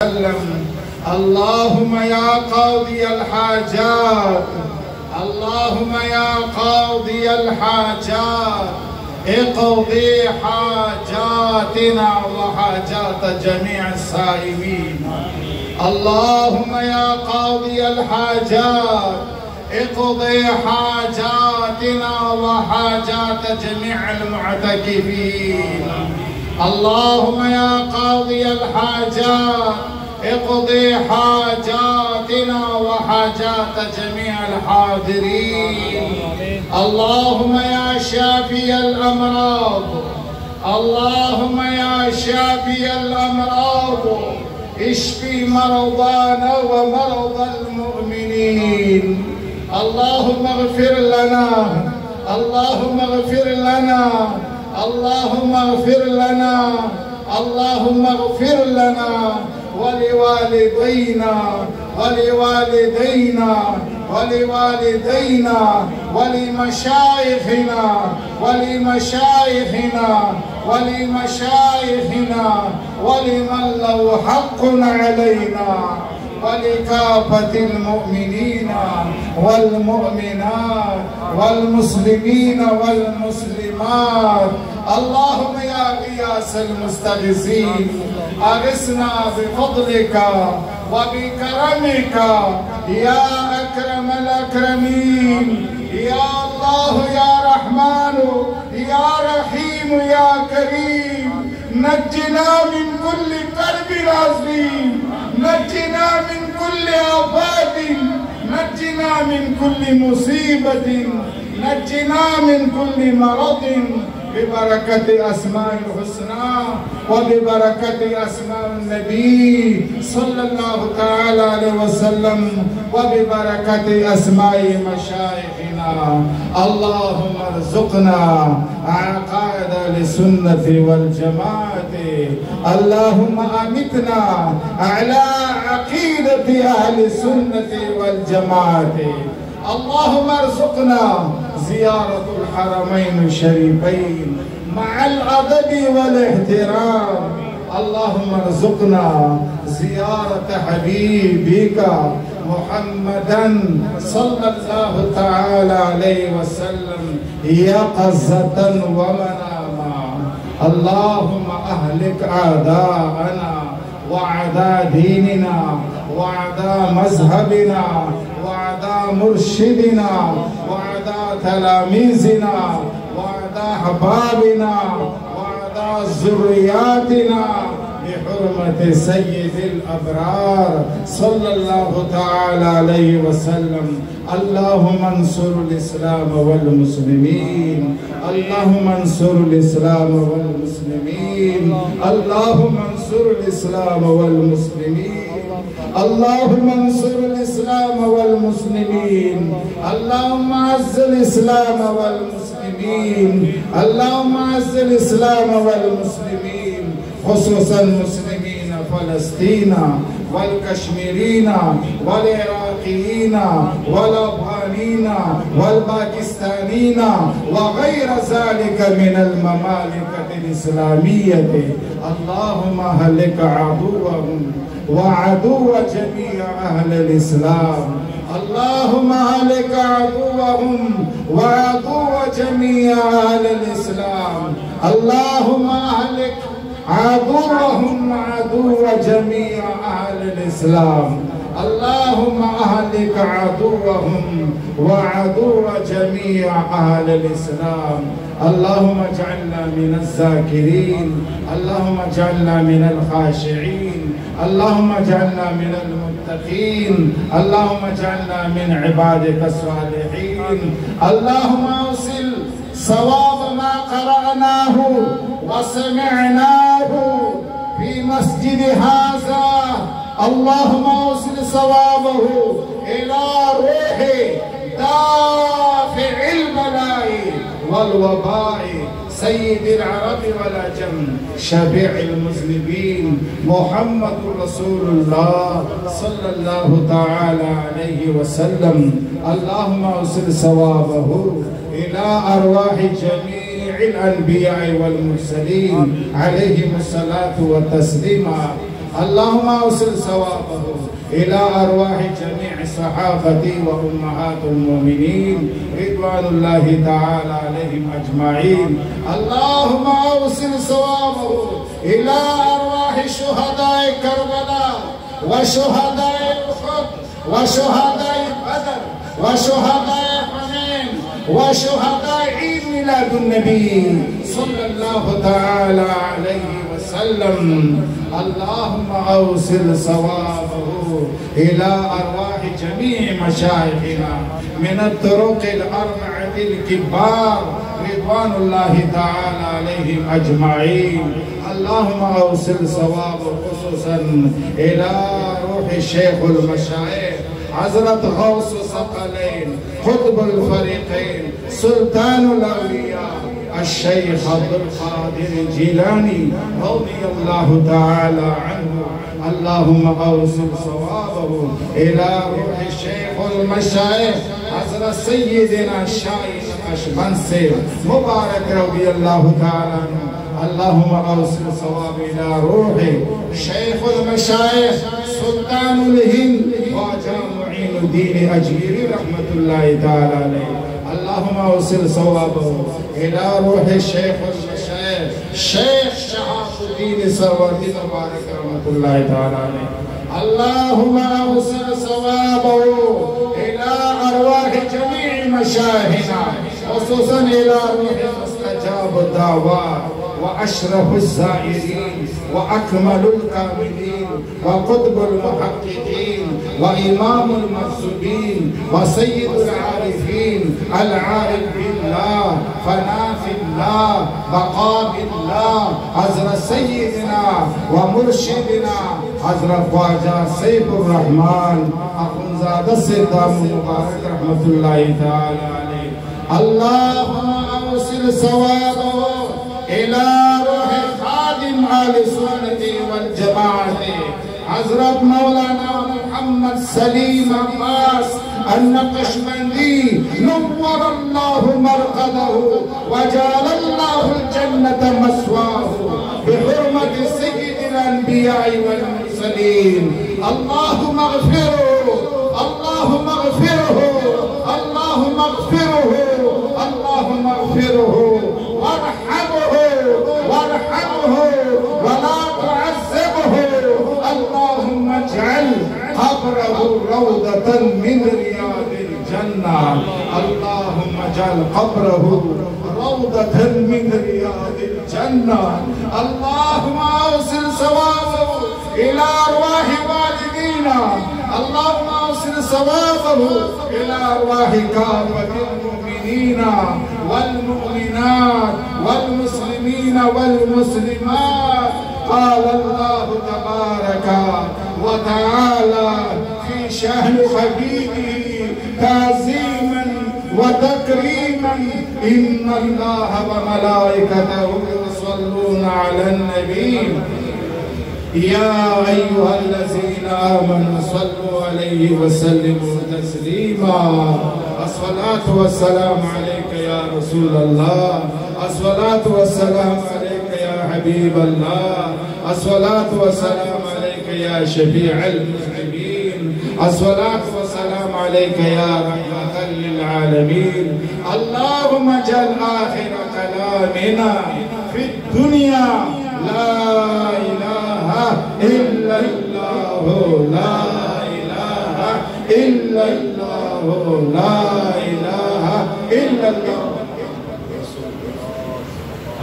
وسلم. اللهم يا قاضي الحاجات، اللهم يا قاضي الحاجات اقضي حاجاتنا وحاجات جميع السائلين. اللهم يا قاضي الحاجات اقضي حاجاتنا وحاجات جميع المعتكفين. اللهم يا قاضي الحاجات اقضي حاجاتنا وحاجات جميع الحاضرين. اللهم يا شافي الأمراض، اللهم يا شافي الأمراض اشفي مرضانا ومرضى المؤمنين. اللهم اغفر لنا، اللهم اغفر لنا، اللهم اغفر لنا، اللهم اغفر لنا ولوالدينا ولوالدينا ولوالدينا ولمشايخنا ولمشايخنا ولمشايخنا ولمن له حق علينا ولكافة المؤمنين والمؤمنات والمسلمين والمسلمات. اللهم يا غياث المستغيثين أغثنا بفضلك وبكرمك يا أكرم الأكرمين. يا الله يا رحمن يا رحيم يا كريم، نجنا من كل كرب عظيم، نجنا من كل آفات، نجنا من كل مصيبة، نجنا من كل مرض ببركة أسماء الحسنى وببركة أسماء النبي صلى الله تعالى عليه وسلم وببركة أسماء مشايخنا. اللهم ارزقنا عقائد للسنة والجماعة، اللهم أمتنا على عقيدة أهل السنة والجماعة. اللهم ارزقنا زيارة الحرمين الشريفين مع الأدب والاحترام. اللهم ارزقنا زيارة حبيبك محمدا صلى الله تعالى عليه وسلم يقظة ومناما. اللهم أهلك أعداءنا وأعداء ديننا وأعداء مذهبنا وأعداء مرشدنا وأعداء تلاميذنا وأعداء أحبابنا وأعداء ذرياتنا بحرمة سيد الأبرار صلى الله تعالى عليه وسلم. اللهم انصر الإسلام والمسلمين، اللهم انصر الإسلام والمسلمين، اللهم انصر الإسلام والمسلمين، اللهم انصر الإسلام والمسلمين، اللهم اعز الإسلام والمسلمين، اللهم اعز الإسلام والمسلمين، خصوصا مسلمين فلسطين والكشميريين والعراقيين والأفغانيين والباكستانيين وغير ذلك من الممالكة الإسلامية. اللهم أهلك عدوهم وعدو جميع أهل الإسلام. اللهم أهلك عدوهم وعدو جميع أهل الإسلام. اللهم أهلك عدوهم عدو جميع أهل الإسلام. اللهم أهلك عدوهم وعدو جميع أهل الإسلام. اللهم اجعلنا من الذاكرين، اللهم اجعلنا من الخاشعين، اللهم اجعلنا من المتقين، اللهم اجعلنا من عبادك الصالحين. اللهم اوصل صواب ما قرأناه وسمعناه في مسجد هذا، اللهم اوصل صوابه إلى روح دافع البلاء والوباء سيد العرب والعجم شفيع المذنبين محمد رسول الله صلى الله تعالى عليه وسلم. اللهم اوصل صوابه إلى أرواح جميع الأنبياء والمرسلين عليهم الصلاة والتسليم. اللهم أوصل ثوابه إلى أرواح جميع الصحابة وأمهات المؤمنين رضوان الله تعالى عليهم أجمعين. اللهم أوصل ثوابه إلى أرواح شهداء كربلاء وشهداء أحد وشهداء بدر وشهداء حنين وشهداء عيد ميلاد النبي صلى الله تعالى عليه وسلم. اللهم أوصل ثوابه إلى أرواح جميع مشايخنا من الطرق الأربعة الكبار رضوان الله تعالى عليهم أجمعين. اللهم أوصل ثوابه خصوصا إلى روح الشيخ المشايخ حضرة غوث الثقلين قطب الفريقين سلطان الأولياء الشيخ عبد القادر الجيلاني رضي الله تعالى عنه. اللهم أوصل صوابه إلى روح الشيخ المشايخ حضرة سيدنا الشيخ أشبنسي مبارك رضي الله تعالى عنه. اللهم أوصل صواب إلى روح شيخ المشايخ سلطان الهند خواجة معين الدين أجيري رحمة الله تعالى عليه. اللهم أوصل صوابه إلى روح الشيخ المشايخ شيخ شهاب الدين سروردي مبارك رحمة الله تعالى عليه. اللهم أوصل صوابه إلى أرواح جميع مشايخنا خصوصا إلى روح مستجاب الدعوات وأشرف الزائرين وأكمل الكاملين وقطب المحققين وإمام المرسولين وسيد العارفين العارف بالله فناء في الله بقاء بالله حضرة سيدنا ومرشدنا حضرة خواجة سيف الرحمن أخنزاد السلطان مبارك رحمة الله تعالى عليه. اللهم أوصل ثوابه إلى روح خادم آل السنة والجماعة حضرة مولانا محمد سليم عباس النقشبندي نور الله مرقده وجعل الله الجنة مثواه بحرمة سيد الأنبياء والمرسلين. اللهم اغفره اللهم اغفره اللهم اغفره اللهم اغفره وارحمه ولا تعذبه. اللهم اجعل قبره روضة من رياض الجنة. اللهم اجعل قبره روضة من رياض الجنة. اللهم أوصل ثوابه إلى أرواح والدينا. اللهم أوصل ثوابه إلى أرواح كافة المؤمنين والمؤمنات والمسلمين والمسلمات. قال الله تبارك وتعالى في شأن حبيبه تعظيما وتكريما إن الله وملائكته يصلون على النبي يا أيها الذين آمنوا صلوا عليه وسلموا تسليما. الصلاة والسلام عليك يا رسول الله. الصلاة والسلام عليك يا حبيب الله. الصلاة والسلام عليك يا شفيع المذنبين. الصلاة والسلام عليك يا رحمة للعالمين. اللهم اجعل آخر كلامنا في الدنيا لا إله إلا الله لا إله إلا الله لا إله إلا الله.